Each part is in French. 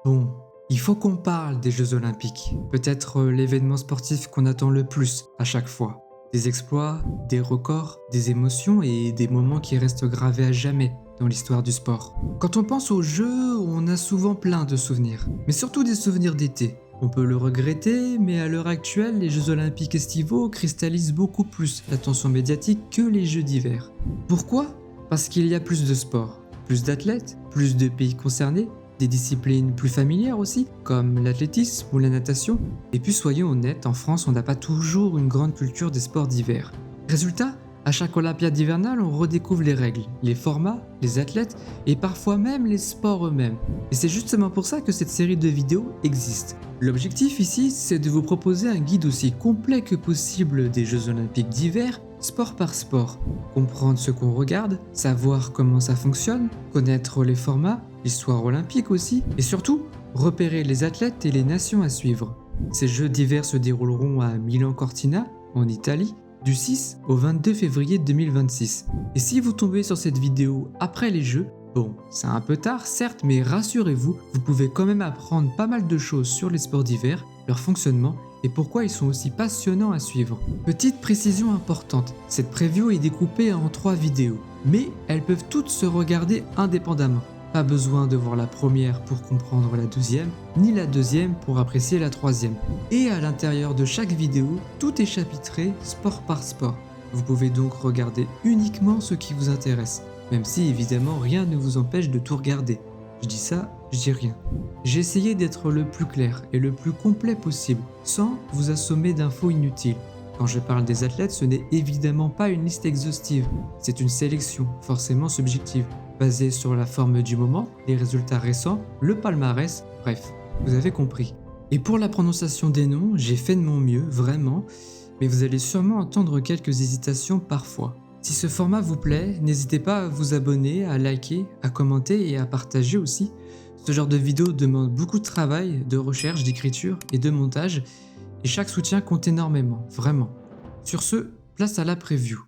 Bon, il faut qu'on parle des Jeux Olympiques. Peut-être l'événement sportif qu'on attend le plus à chaque fois. Des exploits, des records, des émotions et des moments qui restent gravés à jamais dans l'histoire du sport. Quand on pense aux Jeux, on a souvent plein de souvenirs, mais surtout des souvenirs d'été. On peut le regretter, mais à l'heure actuelle, les Jeux Olympiques estivaux cristallisent beaucoup plus l'attention médiatique que les Jeux d'hiver. Pourquoi? Parce qu'il y a plus de sport, plus d'athlètes, plus de pays concernés, des disciplines plus familières aussi, comme l'athlétisme ou la natation. Et puis soyons honnêtes, en France, on n'a pas toujours une grande culture des sports d'hiver. Résultat, à chaque Olympiade hivernale, on redécouvre les règles, les formats, les athlètes et parfois même les sports eux-mêmes. Et c'est justement pour ça que cette série de vidéos existe. L'objectif ici, c'est de vous proposer un guide aussi complet que possible des Jeux Olympiques d'hiver, sport par sport. Comprendre ce qu'on regarde, savoir comment ça fonctionne, connaître les formats, l'histoire olympique aussi, et surtout, repérer les athlètes et les nations à suivre. Ces Jeux d'hiver se dérouleront à Milan-Cortina, en Italie, du 6 au 22 février 2026. Et si vous tombez sur cette vidéo après les Jeux, bon, c'est un peu tard certes, mais rassurez-vous, vous pouvez quand même apprendre pas mal de choses sur les sports d'hiver, leur fonctionnement et pourquoi ils sont aussi passionnants à suivre. Petite précision importante, cette preview est découpée en 3 vidéos, mais elles peuvent toutes se regarder indépendamment. Pas besoin de voir la première pour comprendre la deuxième, ni la deuxième pour apprécier la troisième. Et à l'intérieur de chaque vidéo, tout est chapitré sport par sport. Vous pouvez donc regarder uniquement ce qui vous intéresse, même si évidemment rien ne vous empêche de tout regarder. Je dis ça, je dis rien. J'ai essayé d'être le plus clair et le plus complet possible, sans vous assommer d'infos inutiles. Quand je parle des athlètes, ce n'est évidemment pas une liste exhaustive, c'est une sélection, forcément subjective, basée sur la forme du moment, les résultats récents, le palmarès, bref, vous avez compris. Et pour la prononciation des noms, j'ai fait de mon mieux, vraiment, mais vous allez sûrement entendre quelques hésitations parfois. Si ce format vous plaît, n'hésitez pas à vous abonner, à liker, à commenter et à partager aussi. Ce genre de vidéo demande beaucoup de travail, de recherche, d'écriture et de montage, et chaque soutien compte énormément, vraiment. Sur ce, place à la preview.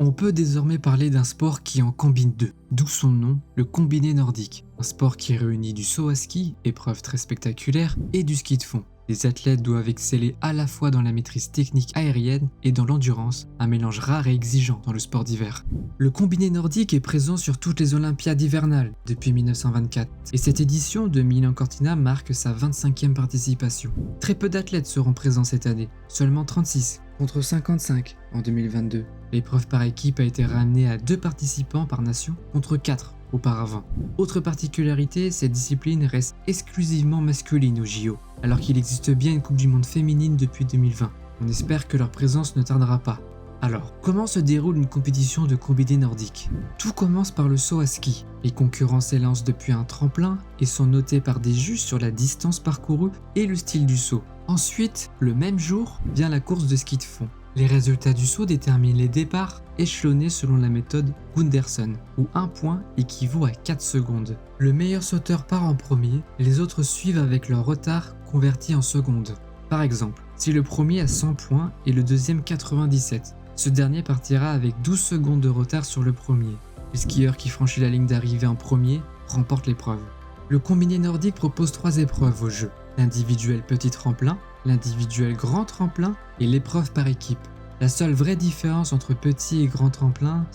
On peut désormais parler d'un sport qui en combine deux, d'où son nom, le combiné nordique. Un sport qui réunit du saut à ski, épreuve très spectaculaire, et du ski de fond. Les athlètes doivent exceller à la fois dans la maîtrise technique aérienne et dans l'endurance, un mélange rare et exigeant dans le sport d'hiver. Le combiné nordique est présent sur toutes les Olympiades hivernales depuis 1924, et cette édition de Milan-Cortina marque sa 25e participation. Très peu d'athlètes seront présents cette année, seulement 36 contre 55 en 2022. L'épreuve par équipe a été ramenée à 2 participants par nation contre 4 auparavant. Autre particularité, cette discipline reste exclusivement masculine au JO, alors qu'il existe bien une Coupe du Monde féminine depuis 2020. On espère que leur présence ne tardera pas. Alors, comment se déroule une compétition de combiné nordique? Tout commence par le saut à ski. Les concurrents s'élancent depuis un tremplin et sont notés par des juges sur la distance parcourue et le style du saut. Ensuite, le même jour, vient la course de ski de fond. Les résultats du saut déterminent les départs échelonnés selon la méthode Gunderson, où 1 point équivaut à 4 secondes. Le meilleur sauteur part en premier, les autres suivent avec leur retard converti en secondes. Par exemple, si le premier a 100 points et le deuxième 97, ce dernier partira avec 12 secondes de retard sur le premier. Le skieur qui franchit la ligne d'arrivée en premier remporte l'épreuve. Le combiné nordique propose 3 épreuves au jeu. L'individuel petit tremplin, l'individuel grand tremplin et l'épreuve par équipe. La seule vraie différence entre petit et grand tremplin,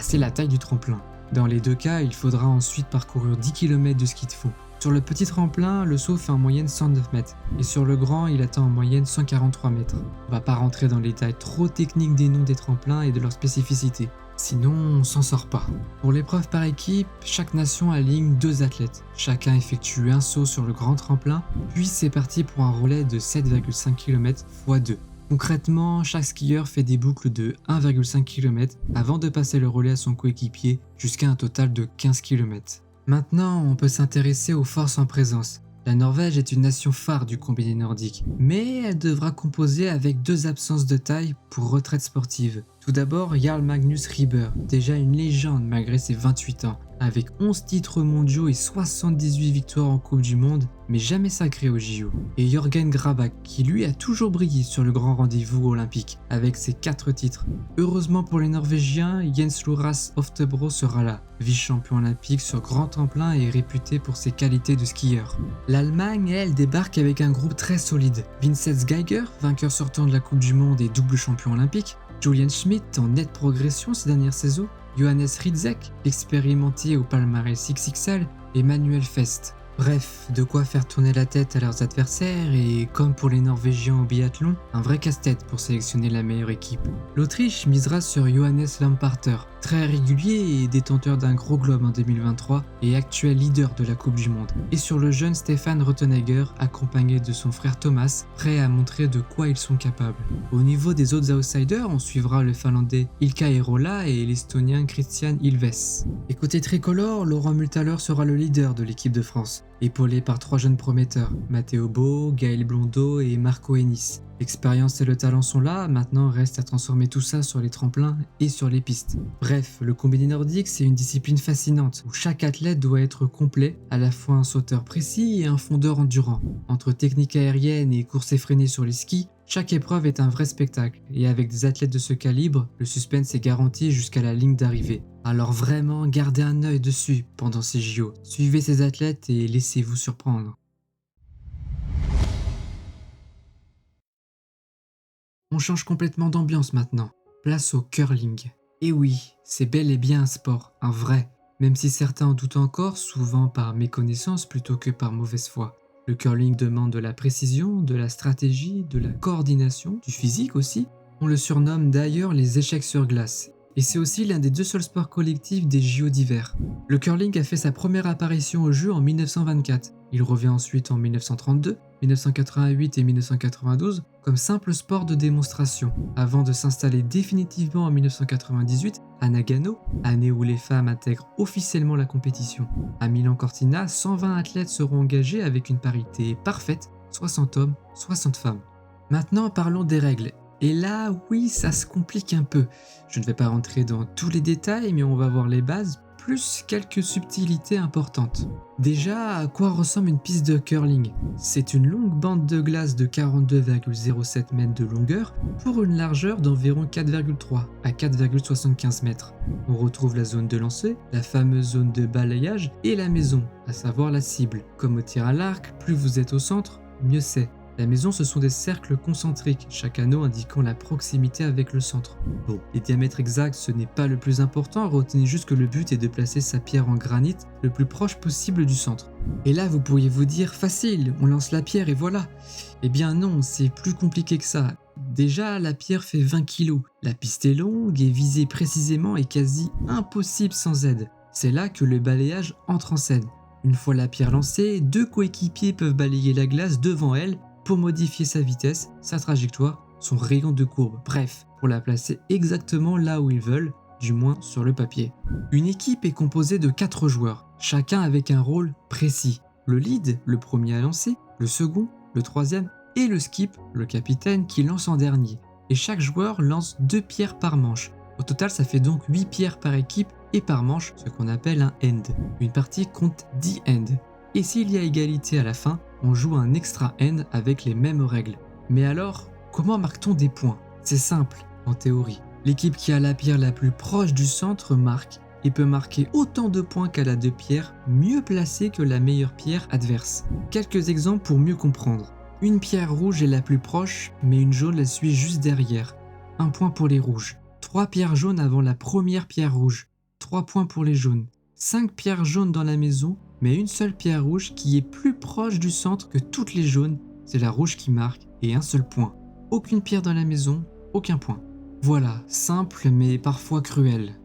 c'est la taille du tremplin. Dans les 2 cas, il faudra ensuite parcourir 10 km de ski de fond. Sur le petit tremplin, le saut fait en moyenne 109 mètres, et sur le grand, il atteint en moyenne 143 mètres. On va pas rentrer dans les détails trop techniques des noms des tremplins et de leurs spécificités, sinon on s'en sort pas. Pour l'épreuve par équipe, chaque nation aligne 2 athlètes. Chacun effectue un saut sur le grand tremplin, puis c'est parti pour un relais de 7,5 km x 2. Concrètement, chaque skieur fait des boucles de 1,5 km avant de passer le relais à son coéquipier jusqu'à un total de 15 km. Maintenant, on peut s'intéresser aux forces en présence. La Norvège est une nation phare du combiné nordique, mais elle devra composer avec 2 absences de taille pour retraite sportive. Tout d'abord, Jarl Magnus Rieber, déjà une légende malgré ses 28 ans, avec 11 titres mondiaux et 78 victoires en Coupe du Monde, mais jamais sacré au JO. Et Jørgen Grabach, qui lui a toujours brillé sur le grand rendez-vous olympique, avec ses 4 titres. Heureusement pour les Norvégiens, Jens Luras Oftebro sera là, vice-champion olympique sur grand tremplin et réputé pour ses qualités de skieur. L'Allemagne, elle, débarque avec un groupe très solide. Vincenz Geiger, vainqueur sortant de la Coupe du Monde et double champion olympique, Julian Schmidt en nette progression ces dernières saisons, Johannes Ridzek, expérimenté au palmarès XXL, et Manuel Fest. Bref, de quoi faire tourner la tête à leurs adversaires et, comme pour les Norvégiens au biathlon, un vrai casse-tête pour sélectionner la meilleure équipe. L'Autriche misera sur Johannes Lamparter, très régulier et détenteur d'un gros globe en 2023 et actuel leader de la Coupe du Monde, et sur le jeune Stefan Rothenegger, accompagné de son frère Thomas, prêt à montrer de quoi ils sont capables. Au niveau des autres outsiders, on suivra le Finlandais Ilkka Erola et l'Estonien Christian Ilves. Et côté tricolore, Laurent Multaler sera le leader de l'équipe de France, épaulé par 3 jeunes prometteurs, Matteo Beau, Gaël Blondeau et Marco Ennis. L'expérience et le talent sont là, maintenant reste à transformer tout ça sur les tremplins et sur les pistes. Bref, le combiné nordique, c'est une discipline fascinante où chaque athlète doit être complet, à la fois un sauteur précis et un fondeur endurant. Entre technique aérienne et course effrénée sur les skis, chaque épreuve est un vrai spectacle, et avec des athlètes de ce calibre, le suspense est garanti jusqu'à la ligne d'arrivée. Alors vraiment, gardez un œil dessus pendant ces JO. Suivez ces athlètes et laissez-vous surprendre. On change complètement d'ambiance maintenant. Place au curling. Et oui, c'est bel et bien un sport, un vrai. Même si certains en doutent encore, souvent par méconnaissance plutôt que par mauvaise foi. Le curling demande de la précision, de la stratégie, de la coordination, du physique aussi. On le surnomme d'ailleurs les échecs sur glace. Et c'est aussi l'un des 2 seuls sports collectifs des JO d'hiver. Le curling a fait sa première apparition aux Jeux en 1924. Il revient ensuite en 1932, 1988 et 1992 comme simple sport de démonstration, avant de s'installer définitivement en 1998 à Nagano, année où les femmes intègrent officiellement la compétition. À Milan-Cortina, 120 athlètes seront engagés avec une parité parfaite, 60 hommes, 60 femmes. Maintenant parlons des règles. Et là, oui, ça se complique un peu. Je ne vais pas rentrer dans tous les détails, mais on va voir les bases, plus quelques subtilités importantes. Déjà, à quoi ressemble une piste de curling? C'est une longue bande de glace de 42,07 mètres de longueur pour une largeur d'environ 4,3 à 4,75 mètres. On retrouve la zone de lancer, la fameuse zone de balayage et la maison, à savoir la cible. Comme au tir à l'arc, plus vous êtes au centre, mieux c'est. La maison, ce sont des cercles concentriques, chaque anneau indiquant la proximité avec le centre. Bon, les diamètres exacts, ce n'est pas le plus important, retenez juste que le but est de placer sa pierre en granit le plus proche possible du centre. Et là, vous pourriez vous dire, facile, on lance la pierre et voilà. Eh bien non, c'est plus compliqué que ça. Déjà, la pierre fait 20 kg, la piste est longue et viser précisément est quasi impossible sans aide. C'est là que le balayage entre en scène. Une fois la pierre lancée, 2 coéquipiers peuvent balayer la glace devant elle pour modifier sa vitesse, sa trajectoire, son rayon de courbe, bref, pour la placer exactement là où ils veulent, du moins sur le papier. Une équipe est composée de 4 joueurs, chacun avec un rôle précis. Le lead, le premier à lancer, le second, le troisième, et le skip, le capitaine, qui lance en dernier. Et chaque joueur lance 2 pierres par manche. Au total, ça fait donc 8 pierres par équipe et par manche, ce qu'on appelle un end. Une partie compte 10 ends. Et s'il y a égalité à la fin, on joue un extra end avec les mêmes règles. Mais alors, comment marque-t-on des points? C'est simple, en théorie. L'équipe qui a la pierre la plus proche du centre marque et peut marquer autant de points qu'elle a de pierres mieux placées que la meilleure pierre adverse. Quelques exemples pour mieux comprendre. Une pierre rouge est la plus proche, mais une jaune la suit juste derrière. 1 point pour les rouges. 3 pierres jaunes avant la première pierre rouge. 3 points pour les jaunes. 5 pierres jaunes dans la maison, mais une seule pierre rouge qui est plus proche du centre que toutes les jaunes, c'est la rouge qui marque, et un seul point. Aucune pierre dans la maison, aucun point. Voilà, simple mais parfois cruel.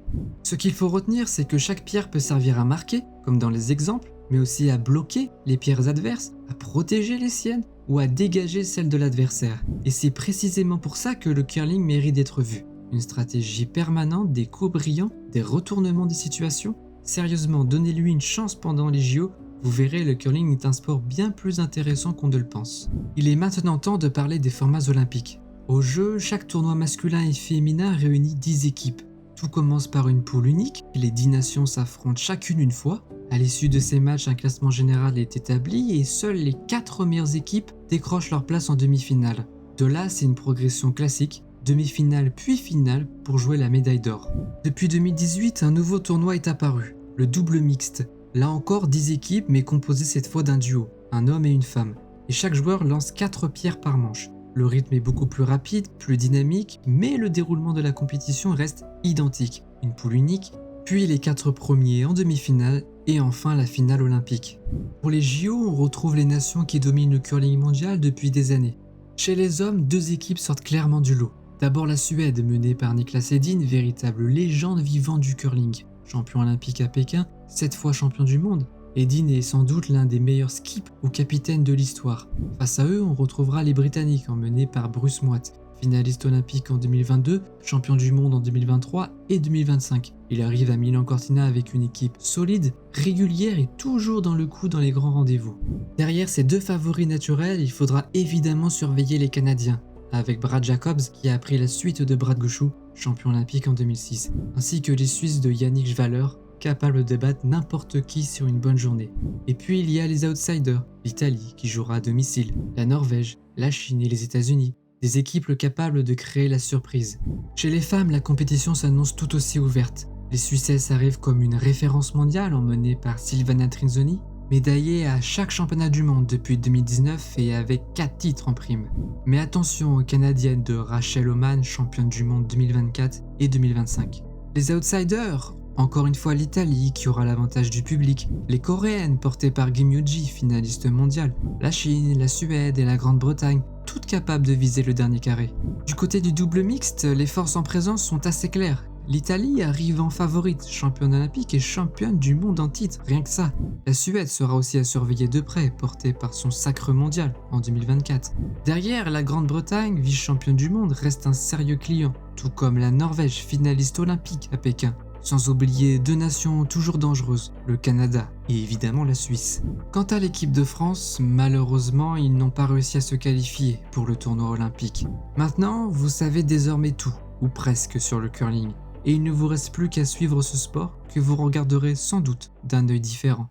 Ce qu'il faut retenir, c'est que chaque pierre peut servir à marquer, comme dans les exemples, mais aussi à bloquer les pierres adverses, à protéger les siennes, ou à dégager celles de l'adversaire. Et c'est précisément pour ça que le curling mérite d'être vu. Une stratégie permanente, des coups brillants, des retournements des situations. Sérieusement, donnez-lui une chance pendant les JO, vous verrez, le curling est un sport bien plus intéressant qu'on ne le pense. Il est maintenant temps de parler des formats olympiques. Au jeu, chaque tournoi masculin et féminin réunit 10 équipes. Tout commence par une poule unique, les 10 nations s'affrontent chacune une fois. À l'issue de ces matchs, un classement général est établi et seules les 4 meilleures équipes décrochent leur place en demi-finale. De là, c'est une progression classique, demi-finale puis finale pour jouer la médaille d'or. Depuis 2018, un nouveau tournoi est apparu, le double mixte. Là encore, 10 équipes mais composées cette fois d'un duo, un homme et une femme. Et chaque joueur lance 4 pierres par manche. Le rythme est beaucoup plus rapide, plus dynamique, mais le déroulement de la compétition reste identique. Une poule unique, puis les 4 premiers en demi-finale et enfin la finale olympique. Pour les JO, on retrouve les nations qui dominent le curling mondial depuis des années. Chez les hommes, 2 équipes sortent clairement du lot. D'abord la Suède, menée par Niklas Edin, véritable légende vivante du curling. Champion olympique à Pékin, 7 fois champion du monde. Edin est sans doute l'un des meilleurs skips ou capitaines de l'histoire. Face à eux, on retrouvera les Britanniques emmenés par Bruce Mouat, finaliste olympique en 2022, champion du monde en 2023 et 2025. Il arrive à Milan Cortina avec une équipe solide, régulière et toujours dans le coup dans les grands rendez-vous. Derrière ces 2 favoris naturels, il faudra évidemment surveiller les Canadiens, avec Brad Jacobs qui a pris la suite de Brad Gushue, champion olympique en 2006, ainsi que les Suisses de Yannick Schwaller, capable de battre n'importe qui sur une bonne journée. Et puis il y a les outsiders, l'Italie qui jouera à domicile, la Norvège, la Chine et les États-Unis, des équipes capables de créer la surprise. Chez les femmes, la compétition s'annonce tout aussi ouverte. Les Suissesses arrivent comme une référence mondiale emmenée par Silvana Trinzoni, médaillée à chaque championnat du monde depuis 2019 et avec 4 titres en prime. Mais attention aux Canadiennes de Rachel Oman, championne du monde 2024 et 2025. Les outsiders, encore une fois l'Italie qui aura l'avantage du public, les Coréennes portées par Kim Yoo-ji, finaliste mondiale, la Chine, la Suède et la Grande-Bretagne, toutes capables de viser le dernier carré. Du côté du double mixte, les forces en présence sont assez claires. L'Italie arrive en favorite, championne olympique et championne du monde en titre, rien que ça. La Suède sera aussi à surveiller de près, portée par son sacre mondial en 2024. Derrière, la Grande-Bretagne, vice-championne du monde, reste un sérieux client, tout comme la Norvège, finaliste olympique à Pékin. Sans oublier 2 nations toujours dangereuses, le Canada et évidemment la Suisse. Quant à l'équipe de France, malheureusement, ils n'ont pas réussi à se qualifier pour le tournoi olympique. Maintenant, vous savez désormais tout, ou presque, sur le curling. Et il ne vous reste plus qu'à suivre ce sport que vous regarderez sans doute d'un œil différent.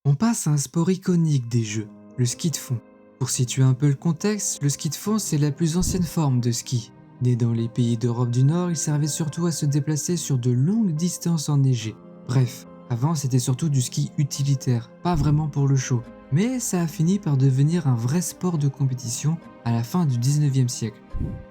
On passe à un sport iconique des Jeux, le ski de fond. Pour situer un peu le contexte, le ski de fond c'est la plus ancienne forme de ski. Né dans les pays d'Europe du Nord, il servait surtout à se déplacer sur de longues distances enneigées. Bref, avant c'était surtout du ski utilitaire, pas vraiment pour le show. Mais ça a fini par devenir un vrai sport de compétition à la fin du 19e siècle.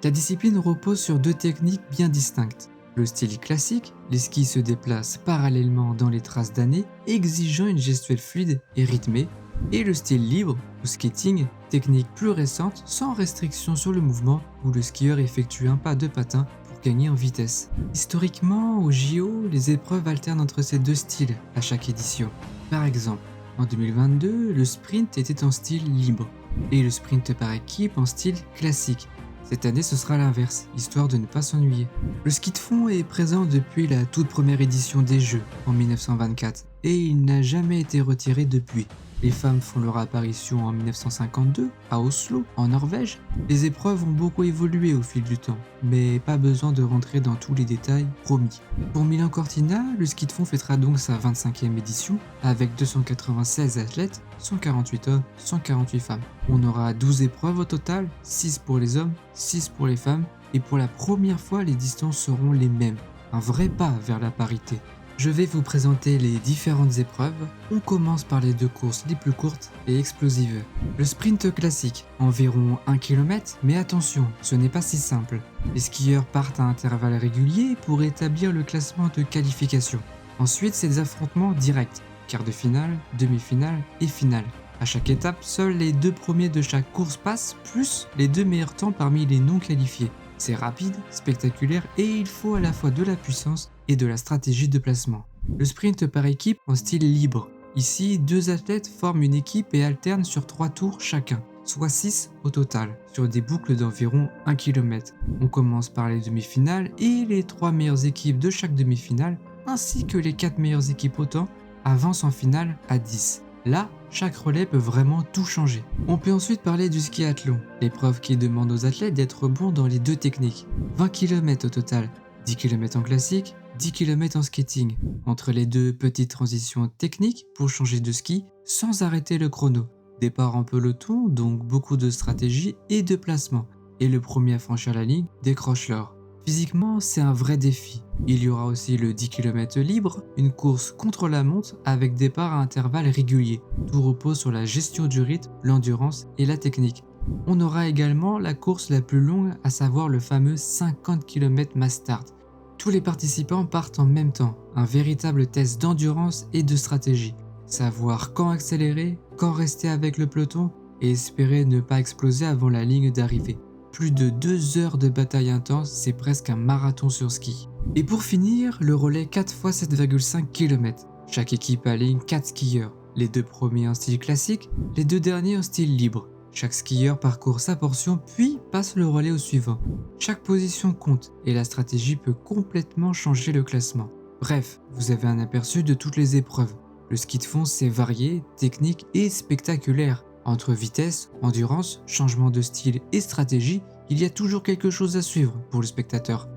La discipline repose sur 2 techniques bien distinctes. Le style classique, les skis se déplacent parallèlement dans les traces d'années, exigeant une gestuelle fluide et rythmée, et le style libre, ou skating, technique plus récente sans restriction sur le mouvement, où le skieur effectue un pas de patin pour gagner en vitesse. Historiquement, au JO, les épreuves alternent entre ces 2 styles à chaque édition. Par exemple, en 2022, le sprint était en style libre, et le sprint par équipe en style classique. Cette année, ce sera l'inverse, histoire de ne pas s'ennuyer. Le ski de fond est présent depuis la toute première édition des Jeux, en 1924, et il n'a jamais été retiré depuis. Les femmes font leur apparition en 1952, à Oslo, en Norvège. Les épreuves ont beaucoup évolué au fil du temps, mais pas besoin de rentrer dans tous les détails, promis. Pour Milan Cortina, le ski de fond fêtera donc sa 25e édition, avec 296 athlètes, 148 hommes, 148 femmes. On aura 12 épreuves au total, 6 pour les hommes, 6 pour les femmes, et pour la première fois les distances seront les mêmes. Un vrai pas vers la parité. Je vais vous présenter les différentes épreuves. On commence par les 2 courses les plus courtes et explosives. Le sprint classique, environ 1 km, mais attention, ce n'est pas si simple. Les skieurs partent à intervalles réguliers pour établir le classement de qualification. Ensuite, c'est des affrontements directs, quart de finale, demi-finale et finale. À chaque étape, seuls les 2 premiers de chaque course passent, plus les 2 meilleurs temps parmi les non qualifiés. C'est rapide, spectaculaire et il faut à la fois de la puissance et de la stratégie de placement. Le sprint par équipe en style libre. Ici, 2 athlètes forment une équipe et alternent sur 3 tours chacun, soit 6 au total, sur des boucles d'environ 1 km. On commence par les demi-finales et les 3 meilleures équipes de chaque demi-finale, ainsi que les 4 meilleures équipes au temps, avancent en finale à 10. Là, chaque relais peut vraiment tout changer. On peut ensuite parler du skiathlon, l'épreuve qui demande aux athlètes d'être bons dans les deux techniques. 20 km au total, 10 km en classique, 10 km en skating. Entre les deux, petites transitions techniques pour changer de ski sans arrêter le chrono. Départ en peloton, donc beaucoup de stratégie et de placement. Et le premier à franchir la ligne décroche l'or. Physiquement, c'est un vrai défi. Il y aura aussi le 10 km libre, une course contre la montre avec départ à intervalles réguliers. Tout repose sur la gestion du rythme, l'endurance et la technique. On aura également la course la plus longue, à savoir le fameux 50 km mass start. Tous les participants partent en même temps, un véritable test d'endurance et de stratégie. Savoir quand accélérer, quand rester avec le peloton et espérer ne pas exploser avant la ligne d'arrivée. Plus de 2 heures de bataille intense, c'est presque un marathon sur ski. Et pour finir, le relais 4 x 7,5 km. Chaque équipe aligne 4 skieurs, les 2 premiers en style classique, les 2 derniers en style libre. Chaque skieur parcourt sa portion puis passe le relais au suivant. Chaque position compte et la stratégie peut complètement changer le classement. Bref, vous avez un aperçu de toutes les épreuves. Le ski de fond c'est varié, technique et spectaculaire. Entre vitesse, endurance, changement de style et stratégie, il y a toujours quelque chose à suivre pour le spectateur.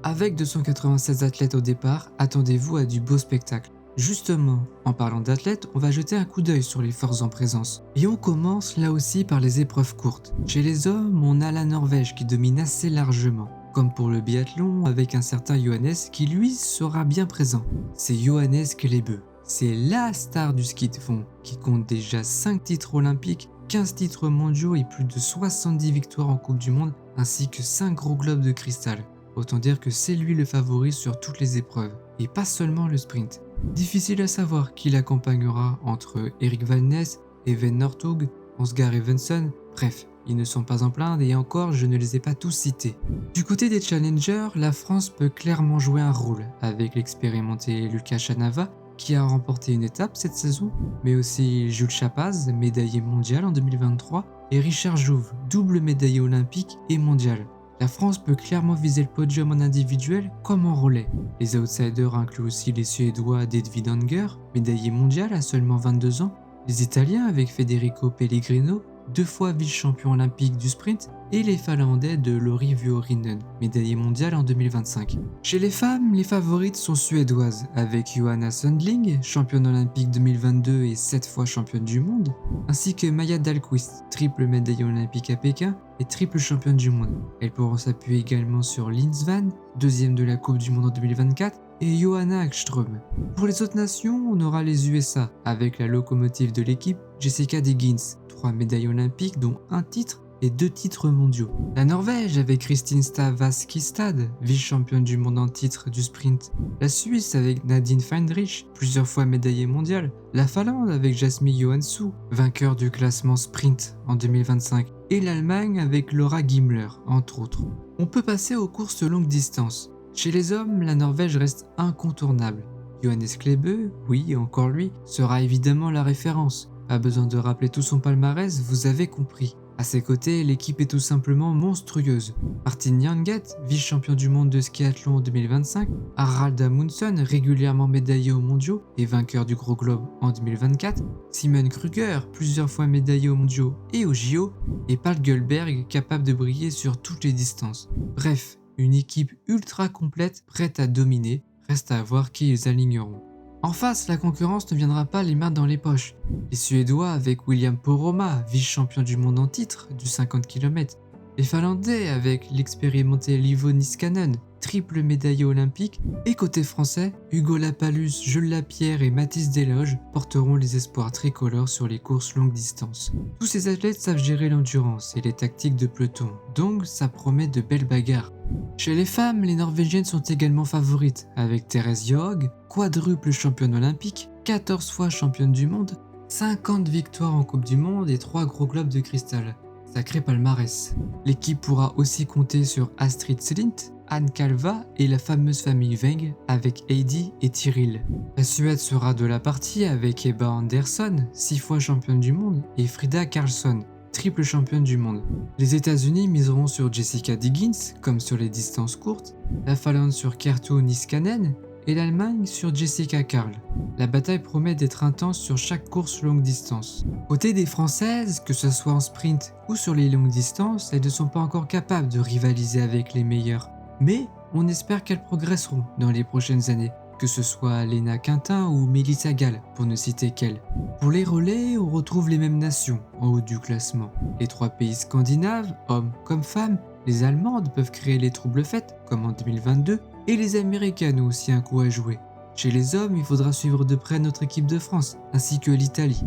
Avec 296 athlètes au départ, attendez-vous à du beau spectacle. Justement, en parlant d'athlètes, on va jeter un coup d'œil sur les forces en présence. Et on commence là aussi par les épreuves courtes. Chez les hommes, on a la Norvège qui domine assez largement. Comme pour le biathlon, avec un certain Johannes qui lui sera bien présent. C'est Johannes Klæbo. C'est la star du ski de fond, qui compte déjà 5 titres olympiques, 15 titres mondiaux et plus de 70 victoires en Coupe du Monde, ainsi que 5 gros globes de cristal. Autant dire que c'est lui le favori sur toutes les épreuves, et pas seulement le sprint. Difficile à savoir qui l'accompagnera entre Erik Valnes, Even Northug, Ansgar Evensen, bref, ils ne sont pas en plaindre et encore je ne les ai pas tous cités. Du côté des challengers, la France peut clairement jouer un rôle, avec l'expérimenté Lucas Chanava, qui a remporté une étape cette saison, mais aussi Jules Chapaz, médaillé mondial en 2023, et Richard Jouve, double médaillé olympique et mondial. La France peut clairement viser le podium en individuel comme en relais. Les outsiders incluent aussi les Suédois d'Edvin Anger, médaillé mondial à seulement 22 ans, les Italiens avec Federico Pellegrino, 2 fois vice-champion olympique du sprint, et les Finlandais de Lauri Vuorinen, médaillé mondial en 2025. Chez les femmes, les favorites sont suédoises, avec Johanna Sundling, championne olympique 2022 et 7 fois championne du monde, ainsi que Maja Dahlqvist, triple médaillée olympique à Pékin et triple championne du monde. Elles pourront s'appuyer également sur Linn Svan, deuxième de la Coupe du monde en 2024, et Johanna Hagström. Pour les autres nations, on aura les USA, avec la locomotive de l'équipe, Jessica Diggins, 3 médailles olympiques dont 1 titre et 2 titres mondiaux. La Norvège avec Kristin Stavast-Kistad, vice-championne du monde en titre du sprint. La Suisse avec Nadine Feindrich, plusieurs fois médaillée mondiale. La Finlande avec Jasmine Johansson, vainqueur du classement sprint en 2025. Et l'Allemagne avec Laura Gimler, entre autres. On peut passer aux courses longue distance. Chez les hommes, la Norvège reste incontournable. Johannes Klæbo, oui, encore lui, sera évidemment la référence. Pas besoin de rappeler tout son palmarès, vous avez compris. À ses côtés, l'équipe est tout simplement monstrueuse. Martin Janget, vice-champion du monde de skiathlon en 2025, Harald Amundsen, régulièrement médaillé aux mondiaux et vainqueur du Gros Globe en 2024, Simon Kruger, plusieurs fois médaillé aux mondiaux et aux JO, et Paul Gullberg, capable de briller sur toutes les distances. Bref, une équipe ultra complète, prête à dominer, reste à voir qui ils aligneront. En face, la concurrence ne viendra pas les mains dans les poches. Les Suédois avec William Poromaa, vice-champion du monde en titre du 50 km. Les Finlandais avec l'expérimenté Livo Niskanen, triple médaillé olympique. Et côté français, Hugo Lapalus, Jules Lapierre et Mathis Desloges porteront les espoirs tricolores sur les courses longue distance. Tous ces athlètes savent gérer l'endurance et les tactiques de peloton, donc ça promet de belles bagarres. Chez les femmes, les Norvégiennes sont également favorites, avec Therese Johaug, quadruple championne olympique, 14 fois championne du monde, 50 victoires en Coupe du Monde et 3 gros globes de cristal. Sacré palmarès. L'équipe pourra aussi compter sur Astrid Slint, Anne Kalva et la fameuse famille Weng avec Heidi et Tyrrell. La Suède sera de la partie avec Ebba Andersson, 6 fois championne du monde, et Frida Karlsson, triple championne du monde. Les États-Unis miseront sur Jessica Diggins, comme sur les distances courtes, la Finlande sur Kerttu Niskanen, et l'Allemagne sur Jessica Karl. La bataille promet d'être intense sur chaque course longue distance. Côté des Françaises, que ce soit en sprint ou sur les longues distances, elles ne sont pas encore capables de rivaliser avec les meilleures. Mais on espère qu'elles progresseront dans les prochaines années, que ce soit Lena Quintin ou Melissa Gall, pour ne citer qu'elles. Pour les relais, on retrouve les mêmes nations en haut du classement. Les 3 pays scandinaves, hommes comme femmes, les Allemandes peuvent créer les troubles fêtes, comme en 2022, et les Américaines ont aussi un coup à jouer. Chez les hommes, il faudra suivre de près notre équipe de France, ainsi que l'Italie.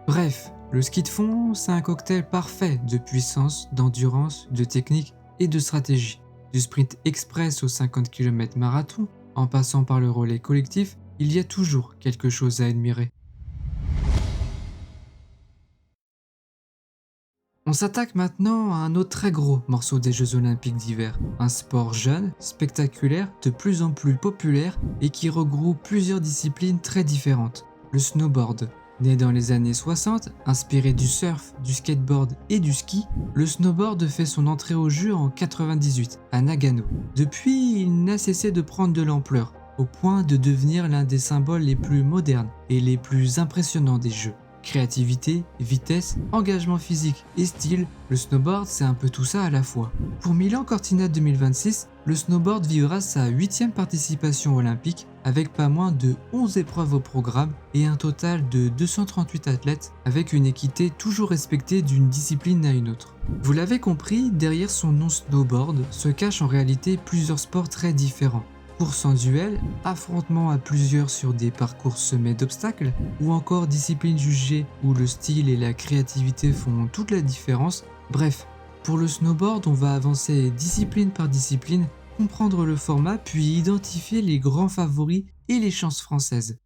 Bref, le ski de fond, c'est un cocktail parfait de puissance, d'endurance, de technique et de stratégie. Du sprint express au 50 km marathon, en passant par le relais collectif, il y a toujours quelque chose à admirer. On s'attaque maintenant à un autre très gros morceau des Jeux Olympiques d'hiver, un sport jeune, spectaculaire, de plus en plus populaire et qui regroupe plusieurs disciplines très différentes. Le snowboard. Né dans les années 60, inspiré du surf, du skateboard et du ski, le snowboard fait son entrée au jeu en 98 à Nagano. Depuis, il n'a cessé de prendre de l'ampleur, au point de devenir l'un des symboles les plus modernes et les plus impressionnants des jeux. Créativité, vitesse, engagement physique et style, le snowboard c'est un peu tout ça à la fois. Pour Milan Cortina 2026, le snowboard vivra sa 8e participation olympique avec pas moins de 11 épreuves au programme et un total de 238 athlètes avec une équité toujours respectée d'une discipline à une autre. Vous l'avez compris, derrière son nom snowboard se cachent en réalité plusieurs sports très différents. Course en duel, affrontement à plusieurs sur des parcours semés d'obstacles, ou encore discipline jugée où le style et la créativité font toute la différence. Bref, pour le snowboard, on va avancer discipline par discipline, comprendre le format, puis identifier les grands favoris et les chances françaises.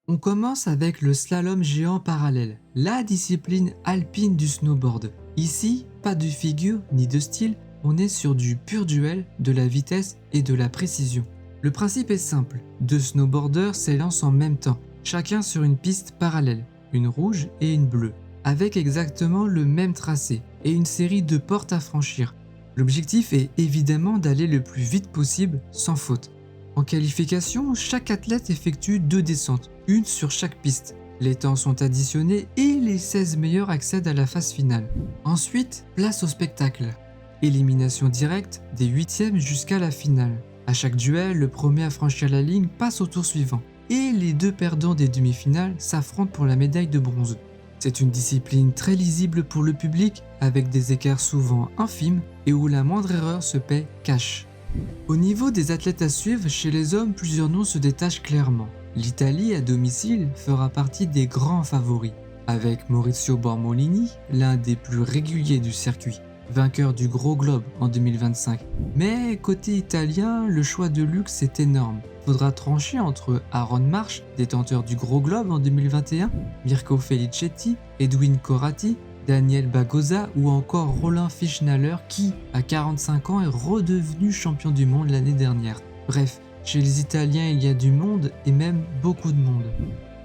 On commence avec le slalom géant parallèle, la discipline alpine du snowboard. Ici, pas de figure ni de style, on est sur du pur duel, de la vitesse et de la précision. Le principe est simple, 2 snowboarders s'élancent en même temps, chacun sur une piste parallèle, une rouge et une bleue, avec exactement le même tracé et une série de portes à franchir. L'objectif est évidemment d'aller le plus vite possible sans faute. En qualification, chaque athlète effectue 2 descentes, une sur chaque piste. Les temps sont additionnés et les 16 meilleurs accèdent à la phase finale. Ensuite, place au spectacle. Élimination directe des 8e jusqu'à la finale. À chaque duel, le premier à franchir la ligne passe au tour suivant. Et les 2 perdants des demi-finales s'affrontent pour la médaille de bronze. C'est une discipline très lisible pour le public, avec des écarts souvent infimes et où la moindre erreur se paie cash. Au niveau des athlètes à suivre, chez les hommes, plusieurs noms se détachent clairement. L'Italie, à domicile, fera partie des grands favoris, avec Maurizio Bormolini, l'un des plus réguliers du circuit, vainqueur du Gros Globe en 2025. Mais côté italien, le choix de luxe est énorme. Faudra trancher entre Aaron Marsh, détenteur du Gros Globe en 2021, Mirko Felicetti, Edwin Corati, Daniel Bagoza ou encore Roland Fischnaller qui, à 45 ans, est redevenu champion du monde l'année dernière. Bref, chez les Italiens il y a du monde et même beaucoup de monde.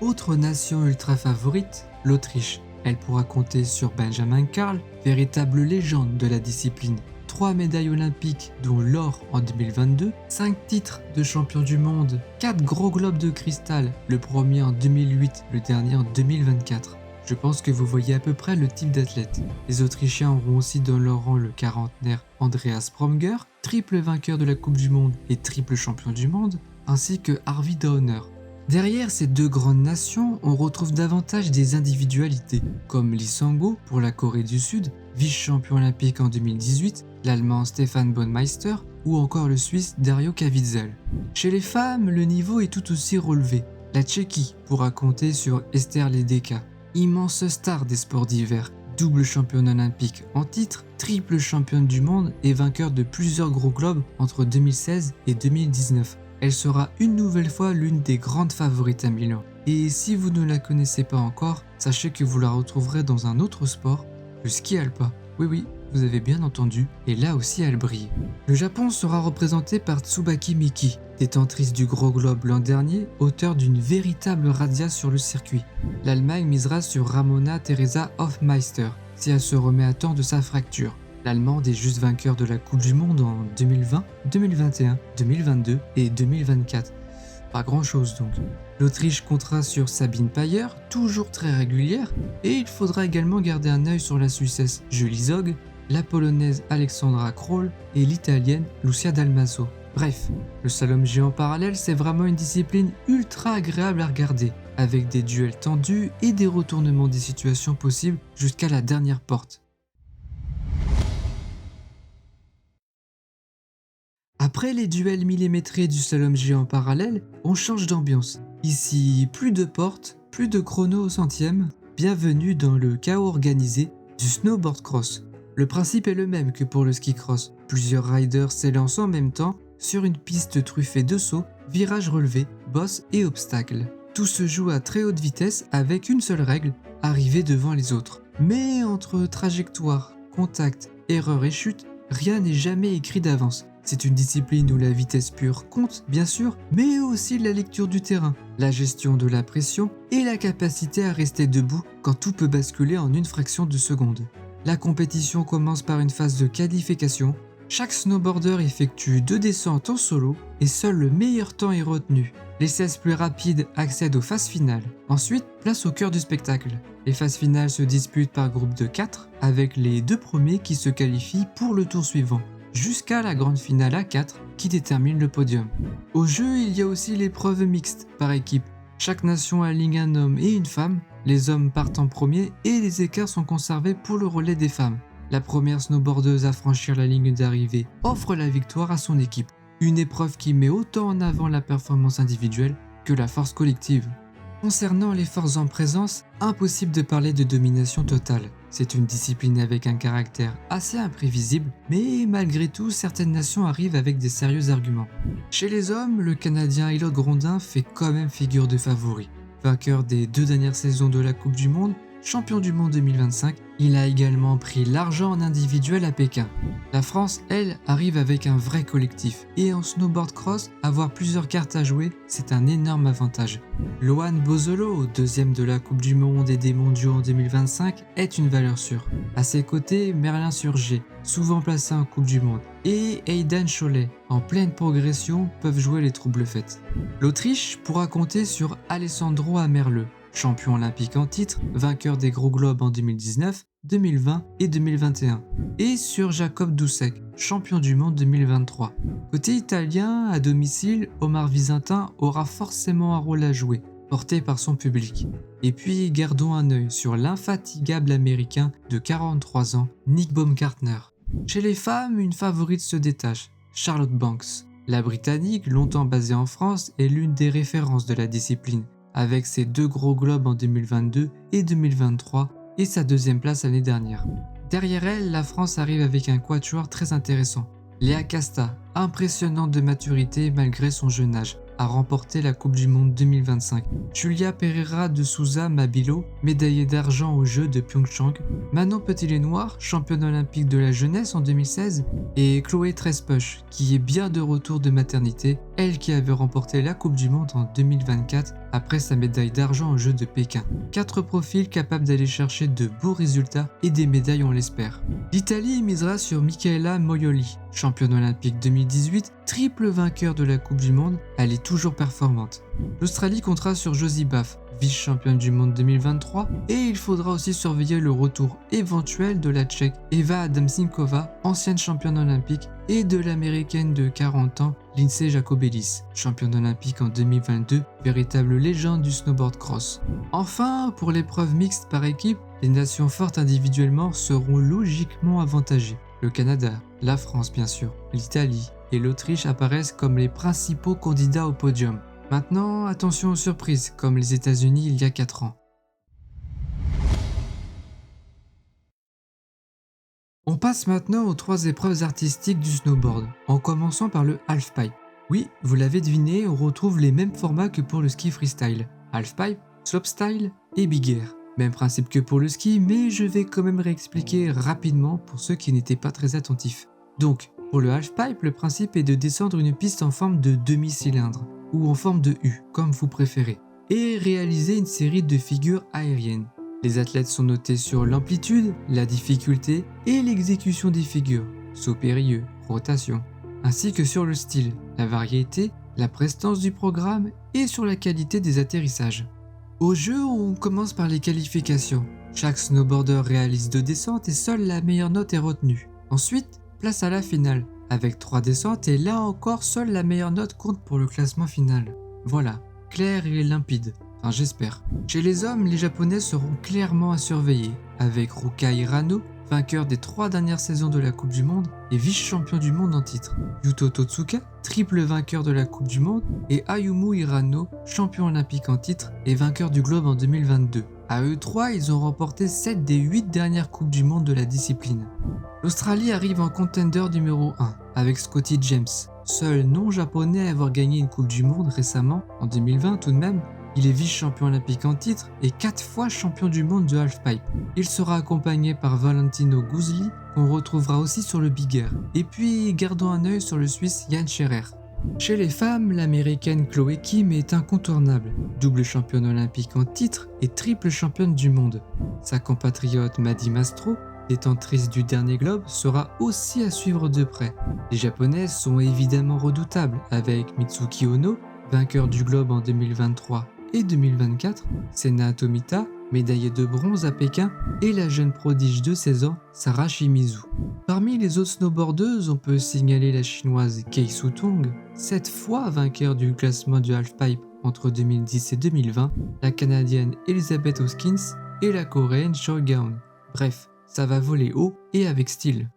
Autre nation ultra favorite, l'Autriche. Elle pourra compter sur Benjamin Karl, véritable légende de la discipline. 3 médailles olympiques dont l'or en 2022, 5 titres de champion du monde, 4 gros globes de cristal, le premier en 2008, le dernier en 2024. Je pense que vous voyez à peu près le type d'athlète. Les Autrichiens auront aussi dans leur rang le quarantenaire Andreas Promger, triple vainqueur de la Coupe du Monde et triple champion du monde, ainsi que Harvey Downer. Derrière ces 2 grandes nations, on retrouve davantage des individualités, comme Lee Sang-ho pour la Corée du Sud, vice-champion olympique en 2018, l'Allemand Stefan Bonmeister ou encore le Suisse Dario Caviezel. Chez les femmes, le niveau est tout aussi relevé. La Tchéquie pourra compter sur Esther Ledecka, immense star des sports d'hiver, double championne olympique en titre, triple championne du monde et vainqueur de plusieurs gros globes entre 2016 et 2019. Elle sera une nouvelle fois l'une des grandes favorites à Milan. Et si vous ne la connaissez pas encore, sachez que vous la retrouverez dans un autre sport, le ski alpin. Oui, vous avez bien entendu, et là aussi elle brille. Le Japon sera représenté par Tsubaki Miki, détentrice du Gros Globe l'an dernier, auteur d'une véritable razzia sur le circuit. L'Allemagne misera sur Ramona Teresa Hofmeister, si elle se remet à temps de sa fracture. L'Allemande est juste vainqueur de la Coupe du Monde en 2020, 2021, 2022 et 2024. Pas grand chose donc. L'Autriche comptera sur Sabine Payer, toujours très régulière, et il faudra également garder un œil sur la Suissesse Julie Zog, la Polonaise Alexandra Kroll et l'Italienne Lucia Dalmaso. Bref, le slalom géant parallèle c'est vraiment une discipline ultra agréable à regarder, avec des duels tendus et des retournements des situations possibles jusqu'à la dernière porte. Après les duels millimétrés du slalom géant parallèle, on change d'ambiance. Ici, plus de portes, plus de chrono au centième, bienvenue dans le chaos organisé du snowboard cross. Le principe est le même que pour le ski cross. Plusieurs riders s'élancent en même temps sur une piste truffée de sauts, virages relevés, bosses et obstacles. Tout se joue à très haute vitesse avec une seule règle, arriver devant les autres. Mais entre trajectoire, contact, erreur et chute, rien n'est jamais écrit d'avance. C'est une discipline où la vitesse pure compte, bien sûr, mais aussi la lecture du terrain, la gestion de la pression et la capacité à rester debout quand tout peut basculer en une fraction de seconde. La compétition commence par une phase de qualification. Chaque snowboarder effectue 2 descentes en solo et seul le meilleur temps est retenu. Les 16 plus rapides accèdent aux phases finales. Ensuite, place au cœur du spectacle. Les phases finales se disputent par groupe de 4 avec les 2 premiers qui se qualifient pour le tour suivant, jusqu'à la grande finale à 4 qui détermine le podium. Au jeu, il y a aussi l'épreuve mixte par équipe. Chaque nation aligne un homme et une femme, les hommes partent en premier et les écarts sont conservés pour le relais des femmes. La première snowboardeuse à franchir la ligne d'arrivée offre la victoire à son équipe. Une épreuve qui met autant en avant la performance individuelle que la force collective. Concernant les forces en présence, impossible de parler de domination totale. C'est une discipline avec un caractère assez imprévisible, mais malgré tout, certaines nations arrivent avec des sérieux arguments. Chez les hommes, le Canadien Elliott Grondin fait quand même figure de favori. Vainqueur des 2 dernières saisons de la Coupe du Monde, champion du monde 2025, il a également pris l'argent en individuel à Pékin. La France, elle, arrive avec un vrai collectif. Et en snowboard cross, avoir plusieurs cartes à jouer, c'est un énorme avantage. Loane Bozolo, deuxième de la Coupe du Monde et des Mondiaux en 2025, est une valeur sûre. À ses côtés, Merlin Surgé, souvent placé en Coupe du Monde, et Aidan Cholet, en pleine progression, peuvent jouer les troubles fêtes. L'Autriche pourra compter sur Alessandro Amerle, champion olympique en titre, vainqueur des Gros Globes en 2019, 2020 et 2021, et sur Jacob Doucek, champion du monde 2023. Côté italien, à domicile, Omar Visintin aura forcément un rôle à jouer, porté par son public. Et puis gardons un œil sur l'infatigable américain de 43 ans, Nick Baumgartner. Chez les femmes, une favorite se détache, Charlotte Banks. La Britannique, longtemps basée en France, est l'une des références de la discipline, avec ses 2 Gros Globes en 2022 et 2023 et sa 2e place l'année dernière. Derrière elle, la France arrive avec un quatuor très intéressant. Léa Casta, impressionnante de maturité malgré son jeune âge, a remporté la Coupe du Monde 2025. Julia Pereira de Souza Mabilo, médaillée d'argent aux Jeux de Pyeongchang. Manon Petit-Lenoir, championne olympique de la jeunesse en 2016. Et Chloé Trespuch, qui est bien de retour de maternité, elle qui avait remporté la Coupe du Monde en 2024 après sa médaille d'argent aux Jeux de Pékin. 4 profils capables d'aller chercher de beaux résultats et des médailles on l'espère. L'Italie misera sur Michaela Moioli, championne olympique 2018, triple vainqueur de la Coupe du Monde, elle est toujours performante. L'Australie comptera sur Josie Baff, vice-championne du monde 2023, et il faudra aussi surveiller le retour éventuel de la Tchèque Eva Adamsinkova, ancienne championne olympique, et de l'américaine de 40 ans Lindsey Jacobellis, championne olympique en 2022, véritable légende du snowboard cross. Enfin, pour l'épreuve mixte par équipe, les nations fortes individuellement seront logiquement avantagées. Le Canada, la France bien sûr, l'Italie et l'Autriche apparaissent comme les principaux candidats au podium. Maintenant, attention aux surprises, comme les États-Unis il y a 4 ans. On passe maintenant aux 3 épreuves artistiques du snowboard, en commençant par le halfpipe. Oui, vous l'avez deviné, on retrouve les mêmes formats que pour le ski freestyle. Halfpipe, slopestyle et big air. Même principe que pour le ski, mais je vais quand même réexpliquer rapidement pour ceux qui n'étaient pas très attentifs. Donc, pour le halfpipe, le principe est de descendre une piste en forme de demi-cylindre, ou en forme de U, comme vous préférez, et réaliser une série de figures aériennes. Les athlètes sont notés sur l'amplitude, la difficulté et l'exécution des figures, saut périlleux, rotation, ainsi que sur le style, la variété, la prestance du programme et sur la qualité des atterrissages. Au jeu, on commence par les qualifications. Chaque snowboarder réalise 2 descentes et seule la meilleure note est retenue. Ensuite, place à la finale, avec 3 descentes et là encore, seule la meilleure note compte pour le classement final. Voilà, clair et limpide. Enfin, j'espère. Chez les hommes, les Japonais seront clairement à surveiller, avec Ruka Hirano, vainqueur des 3 dernières saisons de la Coupe du Monde et vice-champion du monde en titre, Yuto Totsuka, triple vainqueur de la Coupe du Monde, et Ayumu Hirano, champion olympique en titre et vainqueur du globe en 2022. À eux 3, ils ont remporté 7 des 8 dernières Coupes du Monde de la discipline. L'Australie arrive en contender numéro 1, avec Scotty James, seul non-japonais à avoir gagné une Coupe du Monde récemment, en 2020 tout de même. Il est vice-champion olympique en titre et 4 fois champion du monde de halfpipe. Il sera accompagné par Valentino Guzli, qu'on retrouvera aussi sur le Big Air. Et puis gardons un œil sur le Suisse Jan Scherer. Chez les femmes, l'américaine Chloé Kim est incontournable, double championne olympique en titre et triple championne du monde. Sa compatriote Madi Mastro, détentrice du dernier globe, sera aussi à suivre de près. Les japonaises sont évidemment redoutables, avec Mitsuki Ono, vainqueur du globe en 2023 et 2024, Sena Tomita, médaillée de bronze à Pékin, et la jeune prodige de 16 ans, Sarah Shimizu. Parmi les autres snowboardeuses, on peut signaler la chinoise Kei Sutong, 7 fois vainqueur du classement du halfpipe entre 2010 et 2020, la canadienne Elizabeth Hoskins et la coréenne Choi Gaon. Bref, ça va voler haut et avec style.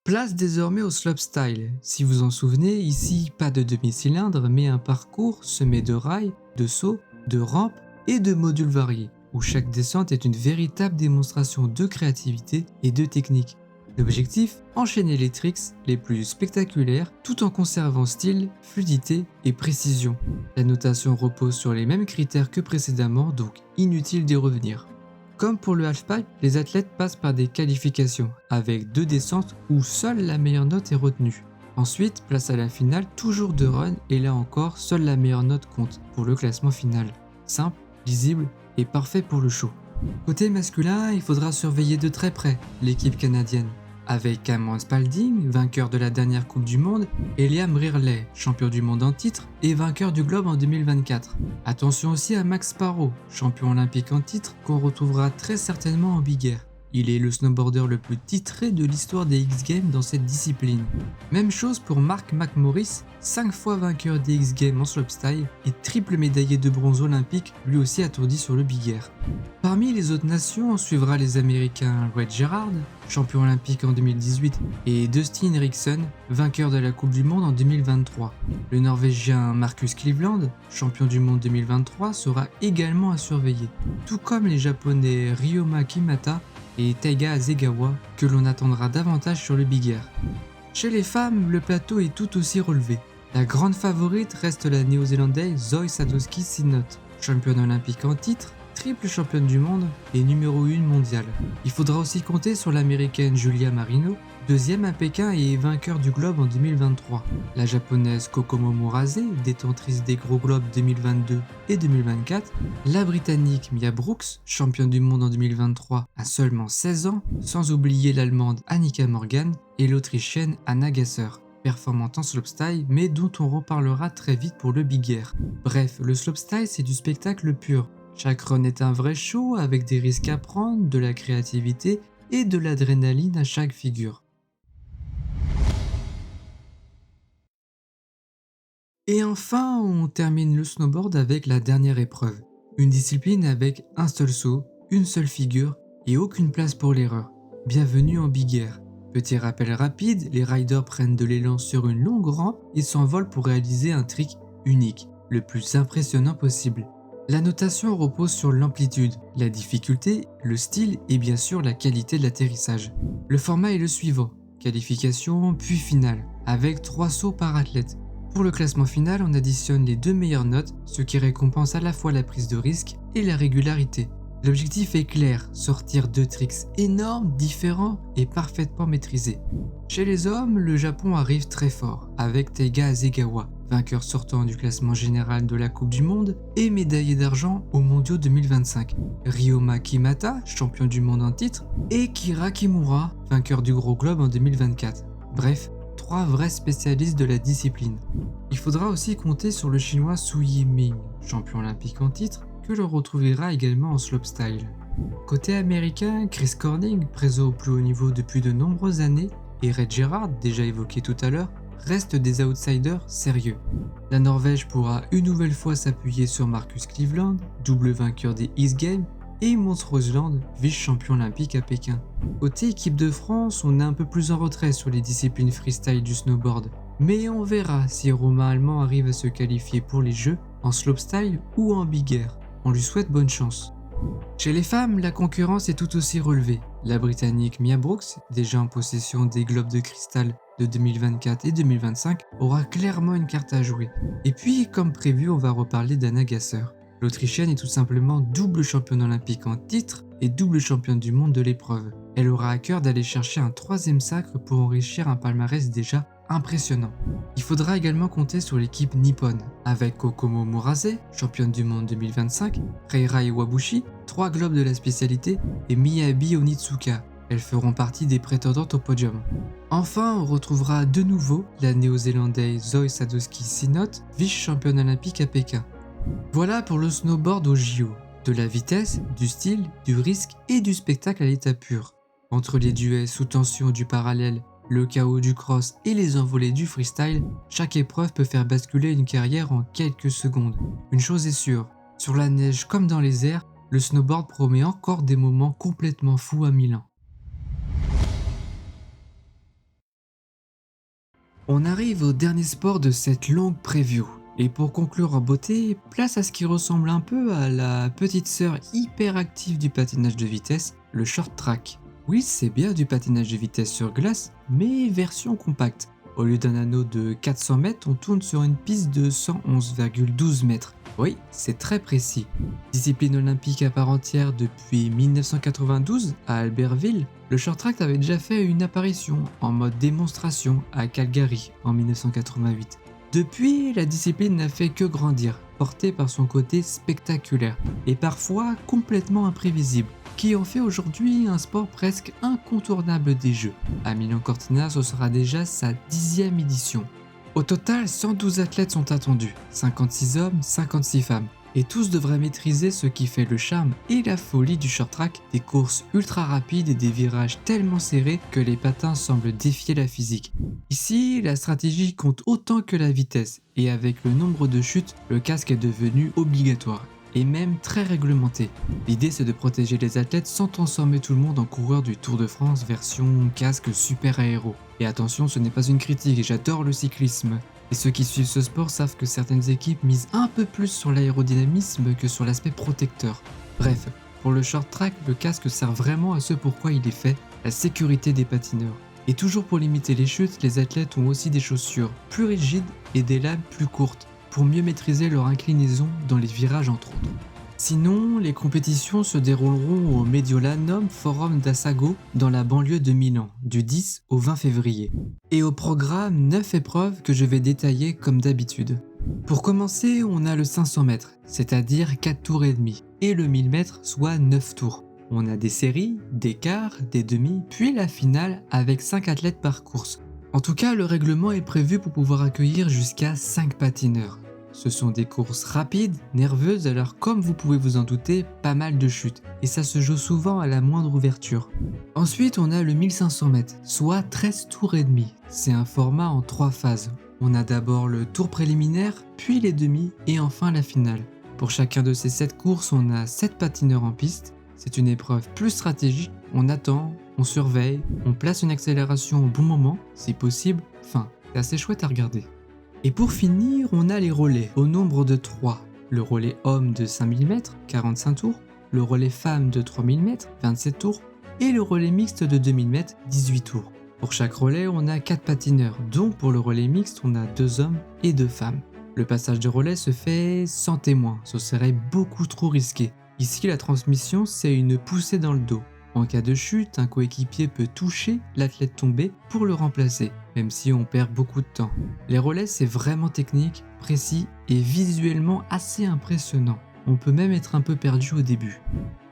Place désormais au slopestyle. Si vous en souvenez, ici pas de demi-cylindre mais un parcours semé de rails, de sauts, de rampes et de modules variés, où chaque descente est une véritable démonstration de créativité et de technique. L'objectif, enchaîner les tricks les plus spectaculaires tout en conservant style, fluidité et précision. La notation repose sur les mêmes critères que précédemment, donc inutile d'y revenir. Comme pour le halfpipe, les athlètes passent par des qualifications, avec 2 descentes où seule la meilleure note est retenue. Ensuite, place à la finale, toujours 2 runs, et là encore, seule la meilleure note compte pour le classement final. Simple, lisible et parfait pour le show. Côté masculin, il faudra surveiller de très près l'équipe canadienne, avec Cameron Spalding, vainqueur de la dernière Coupe du Monde, et Liam Rirley, champion du monde en titre et vainqueur du globe en 2024. Attention aussi à Max Sparrow, champion olympique en titre, qu'on retrouvera très certainement en Big Air. Il est le snowboarder le plus titré de l'histoire des X-Games dans cette discipline. Même chose pour Mark McMorris, 5 fois vainqueur des X-Games en slopestyle et triple médaillé de bronze olympique, lui aussi attourdi sur le Big Air. Parmi les autres nations, on suivra les Américains Red Gerard, champion olympique en 2018, et Dustin Eriksson, vainqueur de la Coupe du Monde en 2023. Le Norvégien Marcus Cleveland, champion du monde 2023, sera également à surveiller, tout comme les Japonais Ryoma Kimata et Taiga Hasegawa, que l'on attendra davantage sur le Big Air. Chez les femmes, le plateau est tout aussi relevé. La grande favorite reste la néo-zélandaise Zoe Sadowski-Synnott, championne olympique en titre, triple championne du monde et numéro 1 mondiale. Il faudra aussi compter sur l'américaine Julia Marino, deuxième à Pékin et vainqueur du globe en 2023. La japonaise Kokomo Murase, détentrice des gros globes 2022 et 2024. La britannique Mia Brooks, championne du monde en 2023 à seulement 16 ans, sans oublier l'allemande Annika Morgan et l'autrichienne Anna Gasser, performante en slopestyle mais dont on reparlera très vite pour le Big Air. Bref, le slopestyle c'est du spectacle pur. Chaque run est un vrai show avec des risques à prendre, de la créativité et de l'adrénaline à chaque figure. Et enfin, on termine le snowboard avec la dernière épreuve. Une discipline avec un seul saut, une seule figure et aucune place pour l'erreur. Bienvenue en Big Air. Petit rappel rapide, les riders prennent de l'élan sur une longue rampe et s'envolent pour réaliser un trick unique, le plus impressionnant possible. La notation repose sur l'amplitude, la difficulté, le style et bien sûr la qualité de l'atterrissage. Le format est le suivant, qualification puis finale, avec 3 sauts par athlète. Pour le classement final, on additionne les 2 meilleures notes, ce qui récompense à la fois la prise de risque et la régularité. L'objectif est clair, sortir 2 tricks énormes, différents et parfaitement maîtrisés. Chez les hommes, le Japon arrive très fort, avec Taiga Hasegawa, vainqueur sortant du classement général de la Coupe du Monde et médaillé d'argent aux Mondiaux 2025. Ryoma Kimata, champion du monde en titre, et Kira Kimura, vainqueur du Gros Globe en 2024. Bref, 3 vrais spécialistes de la discipline. Il faudra aussi compter sur le chinois Su Yiming, champion olympique en titre, que l'on retrouvera également en slopestyle. Côté américain, Chris Corning, présent au plus haut niveau depuis de nombreuses années, et Red Gerhard, déjà évoqué tout à l'heure, restent des outsiders sérieux. La Norvège pourra une nouvelle fois s'appuyer sur Marcus Cleveland, double vainqueur des East Games, et Mons Roseland, vice-champion olympique à Pékin. Côté équipe de France, on est un peu plus en retrait sur les disciplines freestyle du snowboard, mais on verra si Romain Allemand arrive à se qualifier pour les Jeux en slopestyle ou en big air. On lui souhaite bonne chance. Chez les femmes, la concurrence est tout aussi relevée. La Britannique Mia Brooks, déjà en possession des globes de cristal de 2024 et 2025, aura clairement une carte à jouer. Et puis, comme prévu, on va reparler d'Anna Gasser. L'Autrichienne est tout simplement double championne olympique en titre et double championne du monde de l'épreuve. Elle aura à cœur d'aller chercher un 3e sacre pour enrichir un palmarès déjà impressionnant. Il faudra également compter sur l'équipe nippone, avec Kokomo Murase, championne du monde 2025, Reira Iwabushi, 3 globes de la spécialité, et Miyabi Onitsuka. Elles feront partie des prétendantes au podium. Enfin, on retrouvera de nouveau la néo-zélandaise Zoe Sadowski-Synnott, vice-championne olympique à Pékin. Voilà pour le snowboard au JO. De la vitesse, du style, du risque et du spectacle à l'état pur. Entre les duels sous tension du parallèle, le chaos du cross et les envolées du freestyle, chaque épreuve peut faire basculer une carrière en quelques secondes. Une chose est sûre, sur la neige comme dans les airs, le snowboard promet encore des moments complètement fous à Milan. On arrive au dernier sport de cette longue preview. Et pour conclure en beauté, place à ce qui ressemble un peu à la petite sœur hyper active du patinage de vitesse, le short track. Oui, c'est bien du patinage de vitesse sur glace, mais version compacte. Au lieu d'un anneau de 400 mètres, on tourne sur une piste de 111,12 mètres. Oui, c'est très précis. Discipline olympique à part entière depuis 1992 à Albertville, le short track avait déjà fait une apparition en mode démonstration à Calgary en 1988. Depuis, la discipline n'a fait que grandir, portée par son côté spectaculaire et parfois complètement imprévisible, qui en fait aujourd'hui un sport presque incontournable des Jeux. À Milan-Cortina, ce sera déjà sa 10e édition. Au total, 112 athlètes sont attendus, 56 hommes, 56 femmes. Et tous devraient maîtriser ce qui fait le charme et la folie du short track, des courses ultra rapides et des virages tellement serrés que les patins semblent défier la physique. Ici, la stratégie compte autant que la vitesse, et avec le nombre de chutes, le casque est devenu obligatoire, et même très réglementé. L'idée c'est de protéger les athlètes sans transformer tout le monde en coureur du Tour de France version casque super aéro. Et attention, ce n'est pas une critique, j'adore le cyclisme. Et ceux qui suivent ce sport savent que certaines équipes misent un peu plus sur l'aérodynamisme que sur l'aspect protecteur. Bref, pour le short track, le casque sert vraiment à ce pourquoi il est fait, la sécurité des patineurs. Et toujours pour limiter les chutes, les athlètes ont aussi des chaussures plus rigides et des lames plus courtes, pour mieux maîtriser leur inclinaison dans les virages entre autres. Sinon, les compétitions se dérouleront au Mediolanum Forum d'Assago dans la banlieue de Milan, du 10 au 20 février. Et au programme, 9 épreuves que je vais détailler comme d'habitude. Pour commencer, on a le 500 mètres, c'est-à-dire 4 tours et demi, et le 1000 mètres, soit 9 tours. On a des séries, des quarts, des demi, puis la finale avec 5 athlètes par course. En tout cas, le règlement est prévu pour pouvoir accueillir jusqu'à 5 patineurs. Ce sont des courses rapides, nerveuses, alors comme vous pouvez vous en douter, pas mal de chutes, et ça se joue souvent à la moindre ouverture. Ensuite, on a le 1500 mètres, soit 13 tours et demi. C'est un format en 3 phases. On a d'abord le tour préliminaire, puis les demi, et enfin la finale. Pour chacun de ces 7 courses, on a 7 patineurs en piste. C'est une épreuve plus stratégique, on attend, on surveille, on place une accélération au bon moment, si possible, enfin, c'est assez chouette à regarder. Et pour finir, on a les relais, au nombre de 3. Le relais homme de 5000 mètres, 45 tours, le relais femme de 3000 mètres, 27 tours, et le relais mixte de 2000 mètres, 18 tours. Pour chaque relais, on a 4 patineurs, donc pour le relais mixte, on a 2 hommes et 2 femmes. Le passage de relais se fait sans témoin, ce serait beaucoup trop risqué. Ici, la transmission, c'est une poussée dans le dos. En cas de chute, un coéquipier peut toucher l'athlète tombé pour le remplacer, même si on perd beaucoup de temps. Les relais, c'est vraiment technique, précis et visuellement assez impressionnant. On peut même être un peu perdu au début.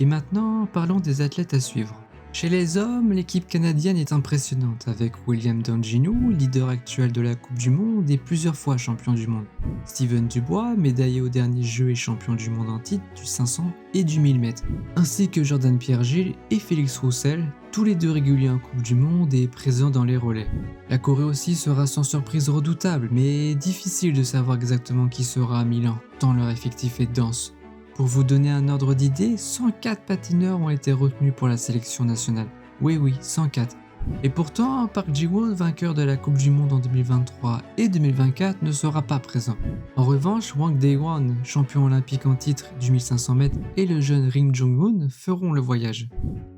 Et maintenant, parlons des athlètes à suivre. Chez les hommes, l'équipe canadienne est impressionnante avec William Dongino, leader actuel de la Coupe du Monde et plusieurs fois champion du monde. Steven Dubois, médaillé au dernier jeu et champion du monde en titre du 500 et du 1000 mètres, ainsi que Jordan Pierre-Gilles et Félix Roussel, tous les deux réguliers en Coupe du Monde et présents dans les relais. La Corée aussi sera sans surprise redoutable, mais difficile de savoir exactement qui sera à Milan, tant leur effectif est dense. Pour vous donner un ordre d'idée, 104 patineurs ont été retenus pour la sélection nationale. Oui, 104. Et pourtant, Park Ji-won, vainqueur de la Coupe du Monde en 2023 et 2024, ne sera pas présent. En revanche, Wang Dae-won, champion olympique en titre du 1500 mètres, et le jeune Rim Jong-un feront le voyage.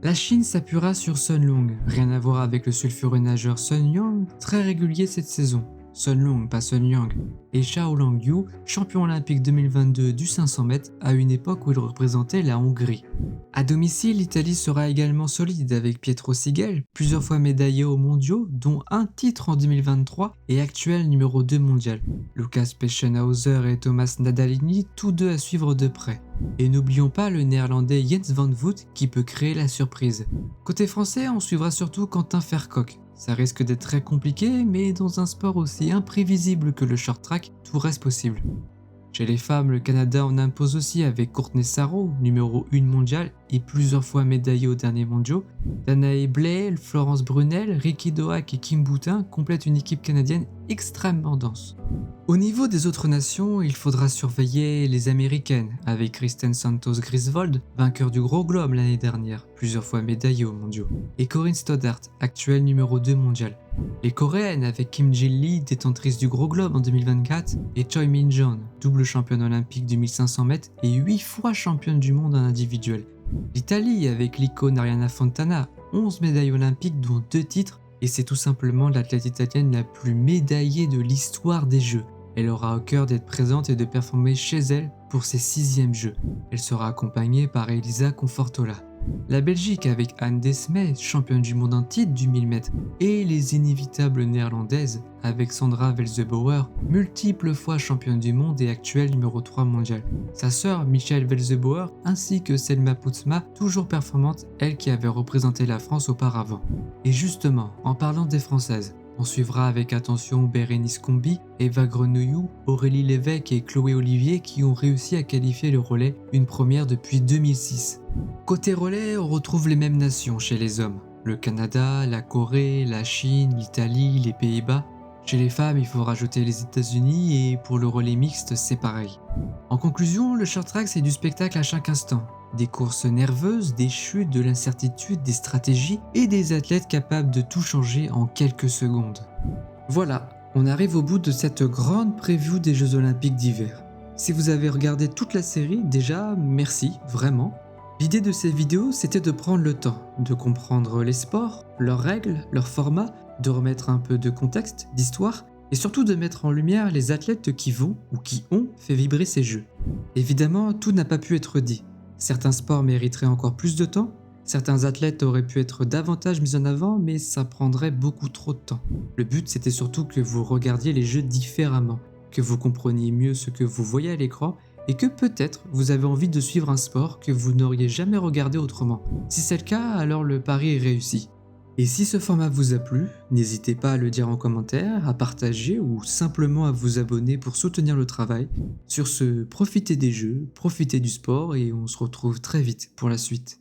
La Chine s'appuiera sur Sun Long, rien à voir avec le sulfureux nageur Sun Yang, très régulier cette saison. Sun Long, pas Sun Yang, et Xiao Langyu, champion olympique 2022 du 500 mètres à une époque où il représentait la Hongrie. À domicile, l'Italie sera également solide avec Pietro Sigel, plusieurs fois médaillé aux mondiaux, dont un titre en 2023 et actuel numéro 2 mondial. Lukas Peschenhauser et Thomas Nadalini, tous deux à suivre de près. Et n'oublions pas le néerlandais Jens van Voet qui peut créer la surprise. Côté français, on suivra surtout Quentin Vercock. Ça risque d'être très compliqué, mais dans un sport aussi imprévisible que le short track, tout reste possible. Chez les femmes, le Canada en impose aussi avec Courtney Sarro, numéro 1 mondial et plusieurs fois médaillée aux derniers mondiaux. Danae Blaise, Florence Brunel, Ricky Doak et Kim Boutin complètent une équipe canadienne extrêmement dense. Au niveau des autres nations, il faudra surveiller les américaines, avec Kristen Santos Griswold, vainqueur du Gros Globe l'année dernière, plusieurs fois médaillée aux mondiaux, et Corinne Stoddart, actuelle numéro 2 mondial. Les coréennes avec Kim Jin-lee, détentrice du Gros Globe en 2024, et Choi Min-jeon, double championne olympique du 1500 mètres et 8 fois championne du monde en individuel. L'Italie avec l'icône Ariana Fontana, 11 médailles olympiques dont 2 titres, et c'est tout simplement l'athlète italienne la plus médaillée de l'histoire des Jeux. Elle aura à cœur d'être présente et de performer chez elle pour ses 6e Jeux. Elle sera accompagnée par Elisa Confortola. La Belgique avec Anne Desmay, championne du monde en titre du 1000 mètres, et les inévitables néerlandaises avec Sandra Velzebauer, multiples fois championne du monde et actuelle numéro 3 mondial. Sa sœur Michelle Velzebauer ainsi que Selma Poutsma, toujours performante, elle qui avait représenté la France auparavant. Et justement, en parlant des Françaises, on suivra avec attention Bérénice Combi, Eva Grenouillou, Aurélie Lévesque et Chloé Olivier qui ont réussi à qualifier le relais, une première depuis 2006. Côté relais, on retrouve les mêmes nations chez les hommes. Le Canada, la Corée, la Chine, l'Italie, les Pays-Bas. Chez les femmes, il faut rajouter les États-Unis et pour le relais mixte, c'est pareil. En conclusion, le short track c'est du spectacle à chaque instant. Des courses nerveuses, des chutes, de l'incertitude, des stratégies et des athlètes capables de tout changer en quelques secondes. Voilà, on arrive au bout de cette grande preview des Jeux Olympiques d'hiver. Si vous avez regardé toute la série, déjà, merci, vraiment. L'idée de ces vidéos, c'était de prendre le temps, de comprendre les sports, leurs règles, leurs formats, de remettre un peu de contexte, d'histoire, et surtout de mettre en lumière les athlètes qui vont ou qui ont fait vibrer ces Jeux. Évidemment, tout n'a pas pu être dit. Certains sports mériteraient encore plus de temps, certains athlètes auraient pu être davantage mis en avant, mais ça prendrait beaucoup trop de temps. Le but c'était surtout que vous regardiez les jeux différemment, que vous compreniez mieux ce que vous voyez à l'écran et que peut-être vous avez envie de suivre un sport que vous n'auriez jamais regardé autrement. Si c'est le cas, alors le pari est réussi. Et si ce format vous a plu, n'hésitez pas à le dire en commentaire, à partager ou simplement à vous abonner pour soutenir le travail. Sur ce, profitez des jeux, profitez du sport et on se retrouve très vite pour la suite.